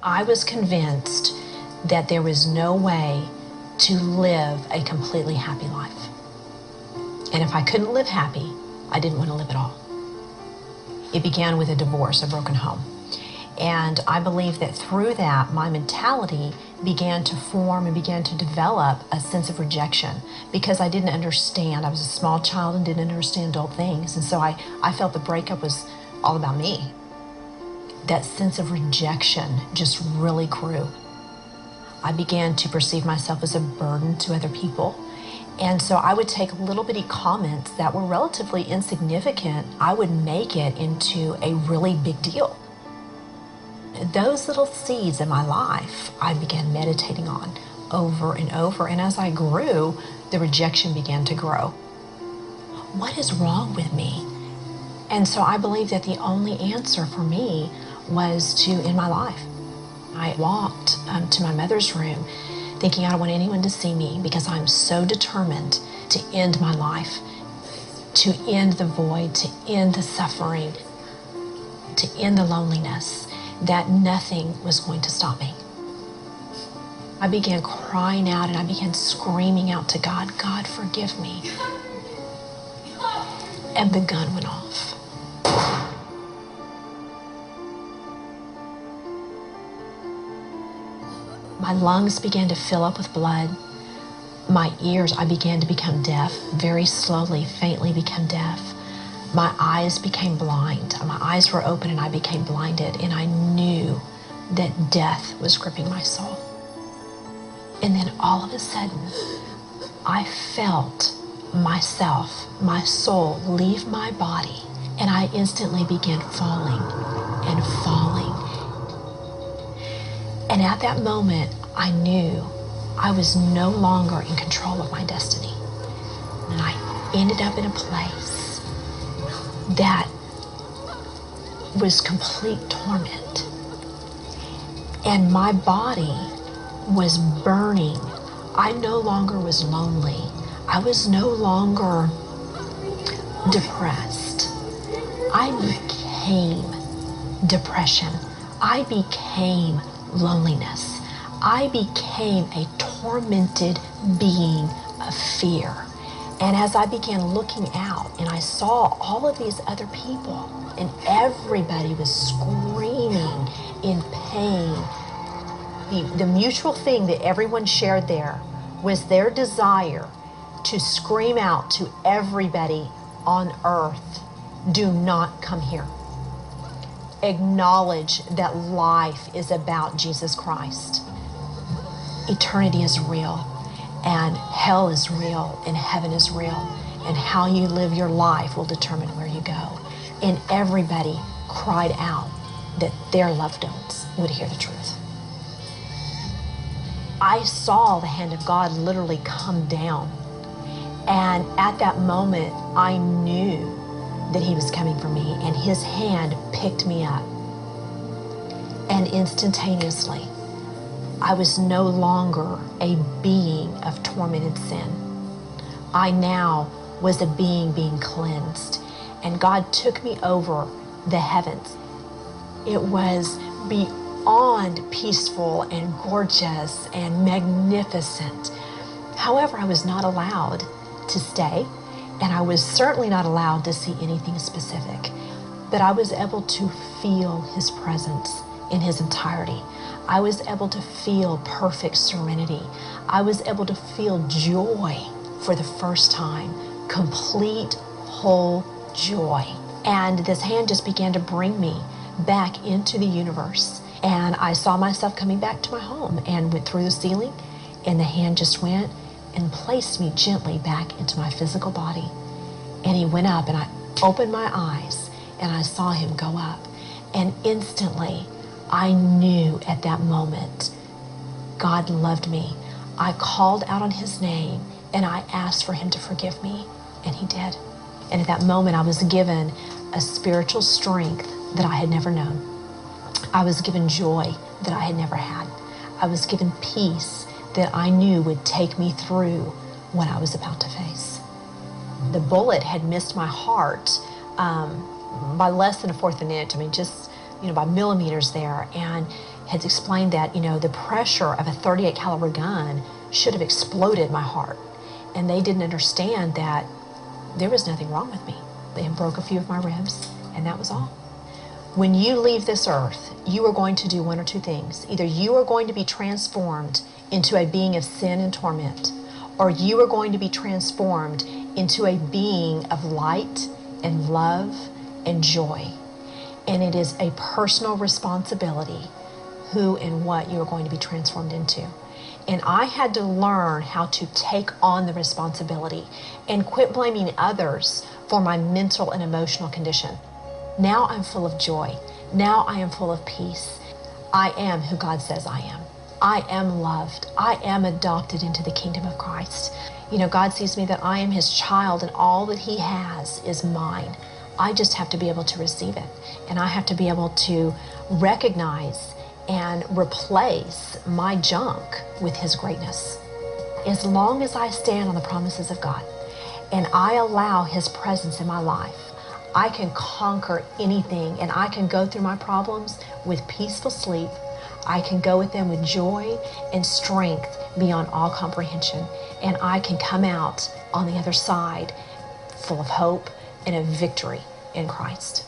I was convinced that there was no way to live a completely happy life. And if I couldn't live happy, I didn't want to live at all. It began with a divorce, a broken home. And I believe that through that, my mentality began to form and began to develop a sense of rejection because I didn't understand. I was a small child and didn't understand adult things. And so I felt the breakup was all about me. That sense of rejection just really grew. I began to perceive myself as a burden to other people. And so I would take little bitty comments that were relatively insignificant. I would make it into a really big deal. Those little seeds in my life, I began meditating on over and over. And as I grew, the rejection began to grow. What is wrong with me? And so I believe that the only answer for me was to end my life. I walked to my mother's room thinking I don't want anyone to see me because I'm so determined to end my life, to end the void, to end the suffering, to end the loneliness, that nothing was going to stop me. I began crying out and I began screaming out to God, God, forgive me. And the gun went off. My lungs began to fill up with blood. My ears, I began to become deaf, very slowly, faintly become deaf. My eyes became blind. My eyes were open and I became blinded, and I knew that death was gripping my soul. And then all of a sudden, I felt myself, my soul, leave my body, and I instantly began falling and falling. And at that moment, I knew I was no longer in control of my destiny. And I ended up in a place that was complete torment. And my body was burning. I no longer was lonely. I was no longer depressed. I became depression. I became loneliness. I became a tormented being of fear. And as I began looking out and I saw all of these other people and everybody was screaming in pain, the mutual thing that everyone shared there was their desire to scream out to everybody on earth, do not come here. Acknowledge that life is about Jesus Christ. Eternity is real, and hell is real, and heaven is real, and how you live your life will determine where you go. And everybody cried out that their loved ones would hear the truth. I saw the hand of God literally come down, and at that moment, I knew that he was coming for me, and his hand picked me up. And instantaneously, I was no longer a being of tormented sin. I now was a being cleansed, and God took me over the heavens. It was beyond peaceful and gorgeous and magnificent. However, I was not allowed to stay, and I was certainly not allowed to see anything specific, but I was able to feel his presence in his entirety. I was able to feel perfect serenity. I was able to feel joy for the first time, complete, whole joy. And this hand just began to bring me back into the universe. And I saw myself coming back to my home and went through the ceiling, and the hand just went and placed me gently back into my physical body. And he went up, and I opened my eyes and I saw him go up. And instantly, I knew at that moment, God loved me. I called out on his name and I asked for him to forgive me, and he did. And at that moment, I was given a spiritual strength that I had never known. I was given joy that I had never had. I was given peace that I knew would take me through what I was about to face. The bullet had missed my heart by less than a fourth of an inch. I mean, just by millimeters there, and had explained that, the pressure of a 38 caliber gun should have exploded my heart. And they didn't understand that there was nothing wrong with me. They had broke a few of my ribs, and that was all. When you leave this earth, you are going to do one or two things. Either you are going to be transformed into a being of sin and torment, or you are going to be transformed into a being of light and love and joy. And it is a personal responsibility who and what you are going to be transformed into. And I had to learn how to take on the responsibility and quit blaming others for my mental and emotional condition. Now I'm full of joy. Now I am full of peace. I am who God says I am. I am loved. I am adopted into the kingdom of Christ. God sees me that I am his child, and all that he has is mine. I just have to be able to receive it. And I have to be able to recognize and replace my junk with his greatness. As long as I stand on the promises of God and I allow his presence in my life, I can conquer anything, and I can go through my problems with peaceful sleep. I can go with them with joy and strength beyond all comprehension. And I can come out on the other side full of hope and of victory in Christ.